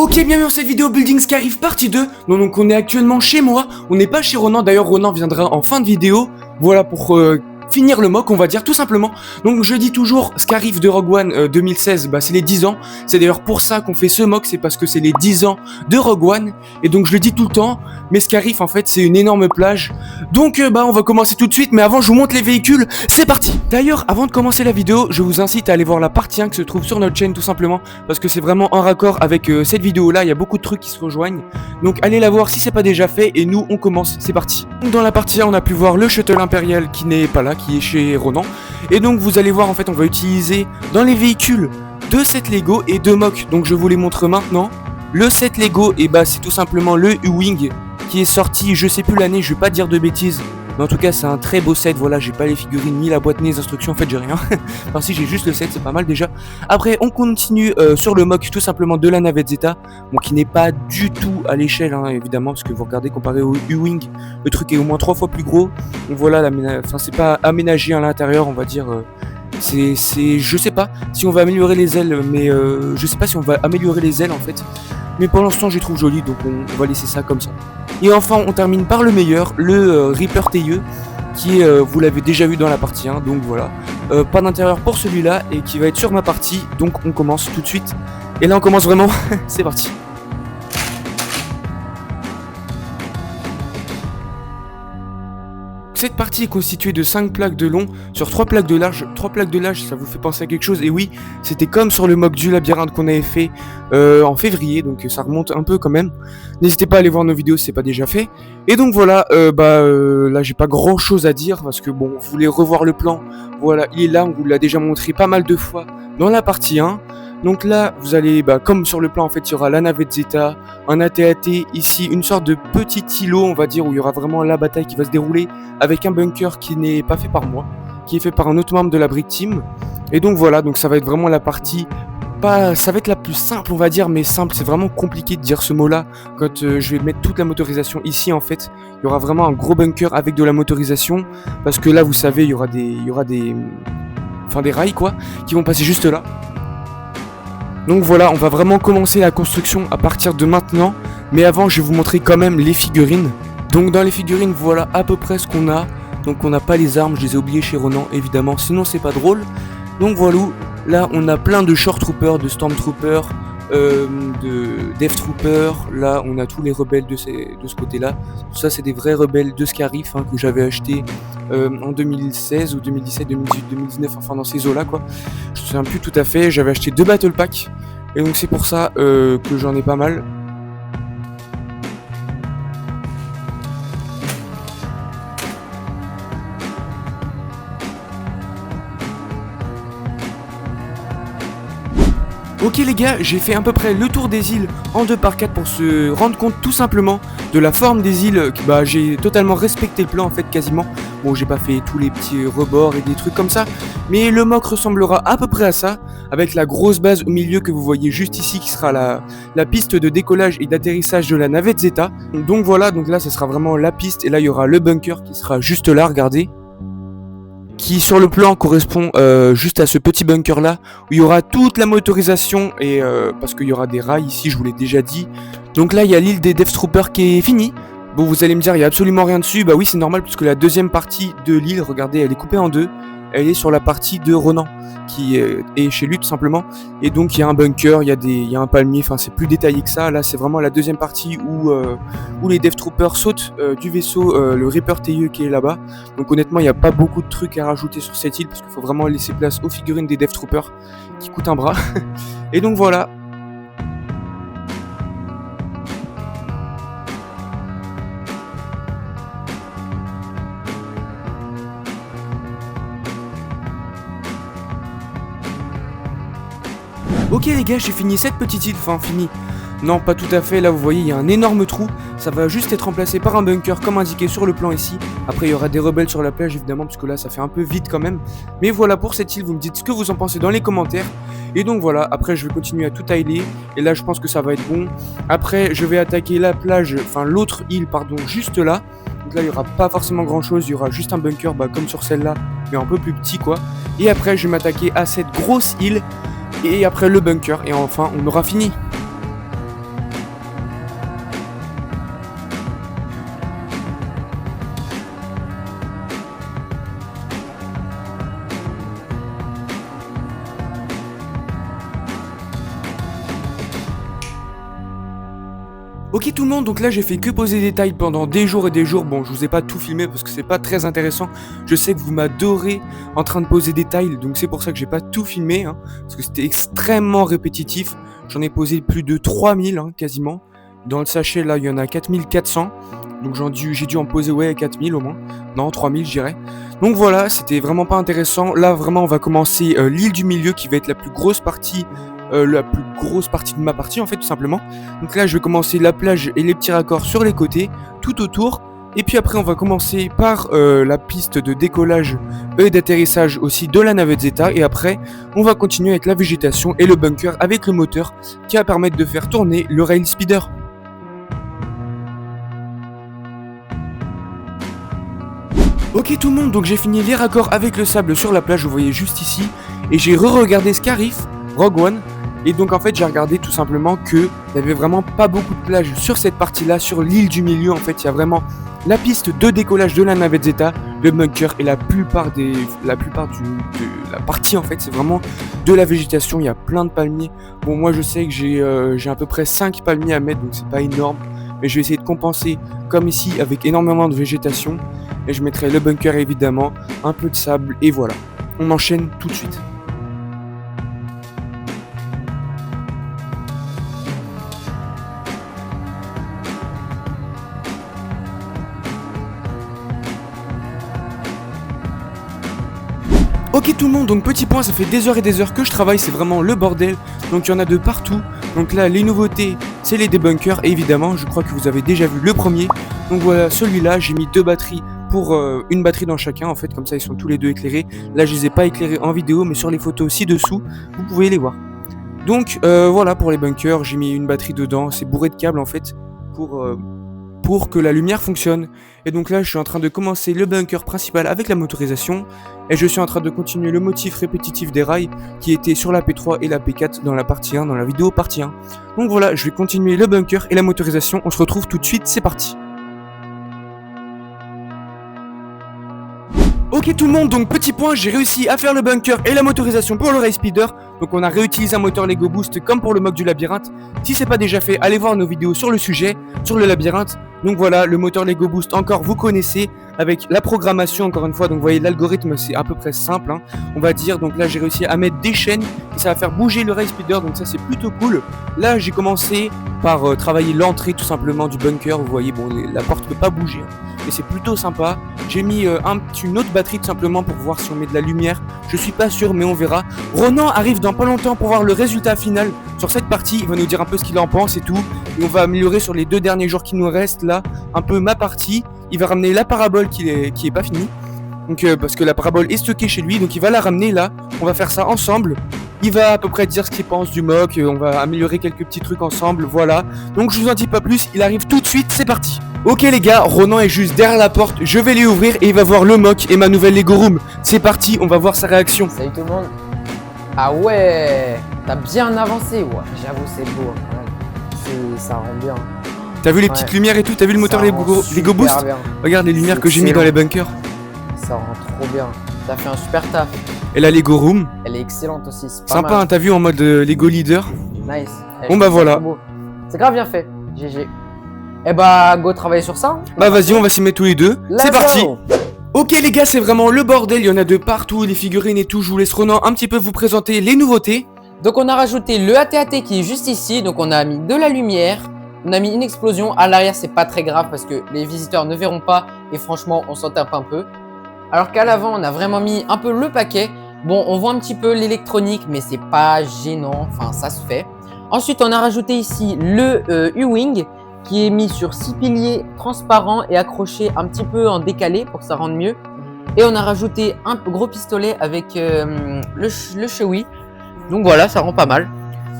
Ok, bienvenue dans cette vidéo Building Skyrim partie 2. Donc on est actuellement chez moi, on n'est pas chez Ronan, d'ailleurs Ronan viendra en fin de vidéo. Voilà pour finir le mock, on va dire tout simplement. Donc je dis toujours Skyrim de Rogue One 2016, bah c'est les 10 ans. C'est d'ailleurs pour ça qu'on fait ce mock, c'est parce que c'est les 10 ans de Rogue One. Et donc je le dis tout le temps, mais Skyrim en fait c'est une énorme plage. Donc bah on va commencer tout de suite, mais avant je vous montre les véhicules, c'est parti. D'ailleurs avant de commencer la vidéo, je vous incite à aller voir la partie 1 qui se trouve sur notre chaîne tout simplement, parce que c'est vraiment en raccord avec cette vidéo là, il y a beaucoup de trucs qui se rejoignent. Donc allez la voir si c'est pas déjà fait, et nous on commence, c'est parti. Donc, dans la partie 1 on a pu voir le shuttle impérial qui n'est pas là, qui est chez Ronan. Et donc vous allez voir en fait on va utiliser dans les véhicules 2 sets Lego et 2 mocks. Donc je vous les montre maintenant. Le set Lego, et bah c'est tout simplement le U-Wing qui est sorti, je sais plus l'année, je vais pas dire de bêtises, mais en tout cas c'est un très beau set. Voilà, j'ai pas les figurines, ni la boîte, ni les instructions, en fait j'ai rien. Enfin si, j'ai juste le set, c'est pas mal déjà. Après on continue sur le mock tout simplement de la navette Zeta, bon, qui n'est pas du tout à l'échelle hein, évidemment, parce que vous regardez comparé au U-Wing, le truc est au moins 3 fois plus gros. Donc voilà, enfin c'est pas aménagé à l'intérieur, on va dire. Je sais pas si on va améliorer les ailes, mais je sais pas si on va améliorer les ailes en fait. Mais pour l'instant je les trouve jolies, donc on va laisser ça comme ça. Et enfin on termine par le meilleur, le Reaper Tailleux, qui est, vous l'avez déjà vu dans la partie 1, donc voilà. Pas d'intérieur pour celui-là, et qui va être sur ma partie, donc on commence tout de suite. Et là on commence vraiment, c'est parti. Cette partie est constituée de 5 plaques de long sur 3 plaques de large. 3 plaques de large, ça vous fait penser à quelque chose? Et oui, c'était comme sur le mock du labyrinthe qu'on avait fait en février, donc ça remonte un peu quand même. N'hésitez pas à aller voir nos vidéos si c'est pas déjà fait. Et donc voilà, là j'ai pas grand chose à dire, parce que bon, vous voulez revoir le plan, voilà, il est là, on vous l'a déjà montré pas mal de fois dans la partie 1. Donc là, vous allez, comme sur le plan, en fait, il y aura la navette Zeta, un AT-AT, ici, une sorte de petit îlot, on va dire, où il y aura vraiment la bataille qui va se dérouler, avec un bunker qui n'est pas fait par moi, qui est fait par un autre membre de la Brick Team. Et donc voilà, donc ça va être vraiment la partie, ça va être la plus simple, on va dire, mais simple, c'est vraiment compliqué de dire ce mot-là, quand je vais mettre toute la motorisation ici, en fait. Il y aura vraiment un gros bunker avec de la motorisation, parce que là, vous savez, il y aura des rails, quoi, qui vont passer juste là. Donc voilà, on va vraiment commencer la construction à partir de maintenant. Mais avant, je vais vous montrer quand même les figurines. Donc dans les figurines, voilà à peu près ce qu'on a. Donc on n'a pas les armes, je les ai oubliées chez Ronan évidemment, sinon c'est pas drôle. Donc voilà, là on a plein de Short Troopers, de Stormtroopers, de Death Troopers. Là on a tous les rebelles de ce côté-là. Ça c'est des vrais rebelles de Skyrim hein, que j'avais acheté en 2016 ou 2017, 2018, 2019, enfin dans ces eaux-là quoi. Je me souviens plus tout à fait, j'avais acheté 2 Battle Packs. Et donc c'est pour ça que j'en ai pas mal. Ok les gars, j'ai fait à peu près le tour des îles en 2x4 pour se rendre compte tout simplement de la forme des îles. J'ai totalement respecté le plan en fait quasiment. Bon, j'ai pas fait tous les petits rebords et des trucs comme ça, mais le mock ressemblera à peu près à ça, avec la grosse base au milieu que vous voyez juste ici qui sera la piste de décollage et d'atterrissage de la navette Zeta. Donc voilà, donc là ça sera vraiment la piste, et là il y aura le bunker qui sera juste là, regardez, qui sur le plan correspond juste à ce petit bunker là, où il y aura toute la motorisation, et parce qu'il y aura des rails ici, je vous l'ai déjà dit. Donc là il y a l'île des Death Troopers qui est finie. Bon, vous allez me dire il y a absolument rien dessus, bah oui c'est normal, puisque la deuxième partie de l'île, regardez, elle est coupée en deux. Elle est sur la partie de Ronan, qui est chez lui tout simplement. Et donc il y a un bunker, il y a un palmier, enfin c'est plus détaillé que ça. Là c'est vraiment la deuxième partie où les Death Troopers sautent du vaisseau, le Reaper Tailleux qui est là-bas. Donc honnêtement il n'y a pas beaucoup de trucs à rajouter sur cette île, parce qu'il faut vraiment laisser place aux figurines des Death Troopers qui coûtent un bras. Et donc voilà. Ok les gars, j'ai fini cette petite île, enfin fini. Non, pas tout à fait, là vous voyez il y a un énorme trou. Ça va juste être remplacé par un bunker comme indiqué sur le plan ici. Après il y aura des rebelles sur la plage évidemment, parce que là ça fait un peu vide quand même. Mais voilà pour cette île, vous me dites ce que vous en pensez dans les commentaires. Et donc voilà, après je vais continuer à tout tiler. Et là je pense que ça va être bon. Après je vais attaquer la plage, enfin l'autre île pardon, juste là. Donc là il n'y aura pas forcément grand chose, il y aura juste un bunker comme sur celle-là, mais un peu plus petit quoi. Et après je vais m'attaquer à cette grosse île. Et après le bunker, et enfin on aura fini. Ok tout le monde, donc là j'ai fait que poser des tiles pendant des jours et des jours. Bon, je vous ai pas tout filmé parce que c'est pas très intéressant. Je sais que vous m'adorez en train de poser des tiles, donc c'est pour ça que j'ai pas tout filmé, hein, parce que c'était extrêmement répétitif. J'en ai posé plus de 3000 hein, quasiment. Dans le sachet là il y en a 4400, donc j'ai dû en poser ouais 4000 au moins. Non 3000 je dirais. Donc voilà, c'était vraiment pas intéressant. Là vraiment on va commencer l'île du milieu qui va être la plus grosse partie de ma partie en fait tout simplement. Donc là je vais commencer la plage et les petits raccords sur les côtés, tout autour. Et puis après on va commencer par la piste de décollage et d'atterrissage aussi de la navette Zeta. Et après on va continuer avec la végétation et le bunker avec le moteur qui va permettre de faire tourner le rail speeder. Ok tout le monde, donc j'ai fini les raccords avec le sable sur la plage, vous voyez juste ici. Et j'ai re-regardé Scarif, Rogue One. Et donc en fait j'ai regardé tout simplement que il n'y avait vraiment pas beaucoup de plage sur cette partie là, sur l'île du milieu. En fait il y a vraiment la piste de décollage de la navette Zeta, le bunker et la plupart de la partie en fait c'est vraiment de la végétation. Il y a plein de palmiers. Bon moi je sais que j'ai à peu près 5 palmiers à mettre, donc c'est pas énorme. Mais je vais essayer de compenser comme ici avec énormément de végétation. Et je mettrai le bunker évidemment, un peu de sable et voilà. On enchaîne tout de suite. Ok tout le monde, donc petit point, ça fait des heures et des heures que je travaille, c'est vraiment le bordel. Donc il y en a de partout. Donc là les nouveautés c'est les débunkers et évidemment je crois que vous avez déjà vu le premier. Donc voilà celui-là, j'ai mis 2 batteries pour une batterie dans chacun en fait, comme ça ils sont tous les deux éclairés. Là je les ai pas éclairés en vidéo mais sur les photos ci-dessous vous pouvez les voir. Donc voilà pour les bunkers, j'ai mis une batterie dedans, c'est bourré de câbles en fait pour que la lumière fonctionne. Et donc là je suis en train de commencer le bunker principal avec la motorisation. Et je suis en train de continuer le motif répétitif des rails qui était sur la P3 et la P4 dans la partie 1, dans la vidéo partie 1. Donc voilà, je vais continuer le bunker et la motorisation. On se retrouve tout de suite, c'est parti. Ok tout le monde, donc petit point, j'ai réussi à faire le bunker et la motorisation pour le rail speeder. Donc on a réutilisé un moteur Lego Boost comme pour le mock du labyrinthe. Si c'est pas déjà fait, allez voir nos vidéos sur le sujet, sur le labyrinthe. Donc voilà, le moteur Lego Boost encore vous connaissez, avec la programmation encore une fois. Donc vous voyez l'algorithme c'est à peu près simple hein, on va dire. Donc là j'ai réussi à mettre des chaînes et ça va faire bouger le rail speeder, donc ça c'est plutôt cool. Là j'ai commencé par travailler l'entrée tout simplement du bunker. Vous voyez bon la porte peut pas bouger mais c'est plutôt sympa. J'ai mis une autre batterie tout simplement pour voir si on met de la lumière. Je suis pas sûr mais on verra. Ronan arrive dans pas longtemps pour voir le résultat final sur cette partie. Il va nous dire un peu ce qu'il en pense et tout. Et on va améliorer sur les 2 derniers jours qui nous restent là un peu ma partie. Il va ramener la parabole qui est pas finie. Donc parce que la parabole est stockée chez lui. Donc il va la ramener là. On va faire ça ensemble. Il va à peu près dire ce qu'il pense du mock. On va améliorer quelques petits trucs ensemble. Voilà. Donc je vous en dis pas plus. Il arrive tout de suite. C'est parti. Ok les gars, Ronan est juste derrière la porte. Je vais lui ouvrir et il va voir le mock et ma nouvelle Lego Room. C'est parti. On va voir sa réaction. Salut tout le monde. Ah ouais, t'as bien avancé. Ouais, j'avoue c'est beau. Ça rend bien. T'as vu les petites lumières et tout? T'as vu le moteur Lego Boost? Bien. Regarde les lumières que j'ai mis dans les bunkers. Ça rend trop bien. T'as fait un super taf. Et la Lego Room. Elle est excellente aussi. Sympa, hein, t'as vu en mode Lego Leader. Nice. Bon bah voilà. C'est grave bien fait. GG. Eh bah go travailler sur ça. Bah vas-y, on va s'y mettre tous les deux. C'est parti. Ok les gars, c'est vraiment le bordel. Il y en a de partout, les figurines et tout. Je vous laisse Ronan un petit peu vous présenter les nouveautés. Donc on a rajouté le AT-AT qui est juste ici. Donc on a mis de la lumière. On a mis une explosion. À l'arrière, c'est pas très grave parce que les visiteurs ne verront pas. Et franchement, on s'en tape un peu. Alors qu'à l'avant, on a vraiment mis un peu le paquet. Bon, on voit un petit peu l'électronique, mais c'est pas gênant. Enfin, ça se fait. Ensuite, on a rajouté ici le U-Wing qui est mis sur 6 piliers transparents et accroché un petit peu en décalé pour que ça rende mieux. Et on a rajouté un gros pistolet avec le Chewie. Donc voilà, ça rend pas mal.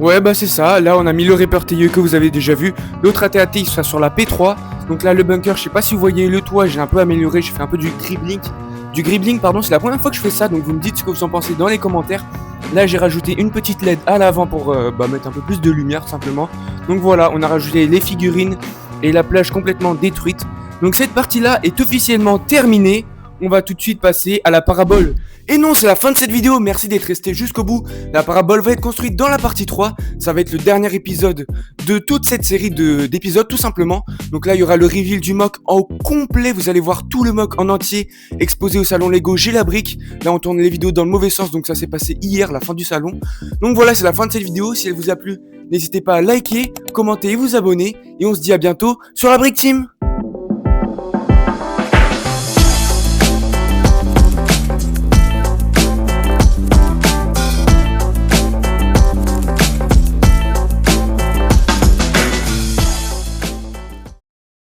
Ouais bah c'est ça, là on a mis le répertorieux que vous avez déjà vu. L'autre AT-AT il sera sur la P3. Donc là le bunker, je sais pas si vous voyez le toit, j'ai un peu amélioré, j'ai fait un peu du gribbling pardon, c'est la première fois que je fais ça. Donc vous me dites ce que vous en pensez dans les commentaires. Là j'ai rajouté une petite LED à l'avant pour mettre un peu plus de lumière simplement. Donc voilà, on a rajouté les figurines et la plage complètement détruite. Donc cette partie là est officiellement terminée. on va tout de suite passer à la parabole. Et non, c'est la fin de cette vidéo, merci d'être resté jusqu'au bout. La parabole va être construite dans la partie 3, ça va être le dernier épisode de toute cette série d'épisodes tout simplement. Donc là il y aura le reveal du mock en complet, vous allez voir tout le mock en entier exposé au salon Lego J'ai la brique. Là on tourne les vidéos dans le mauvais sens, donc ça s'est passé hier, la fin du salon. Donc voilà, c'est la fin de cette vidéo, si elle vous a plu, n'hésitez pas à liker, commenter et vous abonner. Et on se dit à bientôt sur la Brick Team.